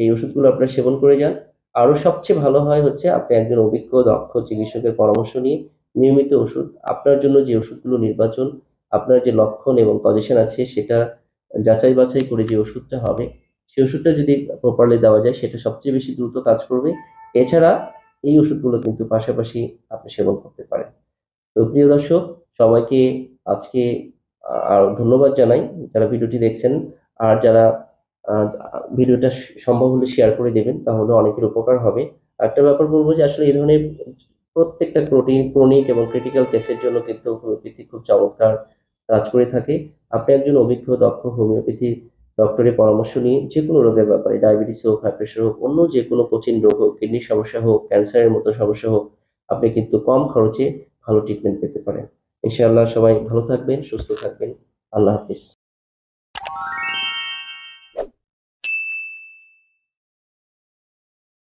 এই ওষুধগুলো আপনারা সেবন করে যান। আরো সবচেয়ে ভালো হয় হচ্ছে আপনি একজন অভিজ্ঞ দক্ষ চিকিৎসকের পরামর্শ নিয়ে নিয়মিত ওষুধ, আপনার জন্য যে ওষুধগুলো নির্বাচন, আপনার যে লক্ষণ এবং পজিশন আছে সেটা যাচাই বাছাই করে যে ওষুধটা হবে, সেই ওষুধটা যদি প্রপারলি দেওয়া যায় সেটা সবচেয়ে বেশি দ্রুত কাজ করবে। এছাড়া এই ওষুধগুলো কিন্তু পাশাপাশি আপনি সেবন করতে পারেন। তো প্রিয় দর্শক, সবাইকে আজকে আর ধন্যবাদ জানাই যারা ভিডিওটি দেখছেন। আর যারা আহ, ভিডিওটা সম্ভব হলে শেয়ার করে দেবেন, তাহলে অনেকের উপকার হবে। একটা ব্যাপার বলবো যে আসলে এই ধরনের প্রত্যেকটা ক্রনিক এবং ক্রিটিক্যাল কেসের জন্য কিন্তু হোমিওপ্যাথি খুব চমৎকার কাজ করে থাকে। আপনি একজন অভিজ্ঞ দক্ষ হোমিওপ্যাথি ডক্টরের পরামর্শ নিয়ে যে কোনো রোগের ব্যাপারে, ডায়াবেটিস হোক, হাই প্রেশার হোক, অন্য যে কোনো কঠিন রোগ হোক, কিডনির সমস্যা হোক, ক্যান্সারের মতো সমস্যা হোক, আপনি কিন্তু কম খরচে ভালো ট্রিটমেন্ট পেতে পারেন। ইনশাআল্লাহ সবাই ভালো থাকবেন, সুস্থ থাকবেন। আল্লাহ হাফিজ।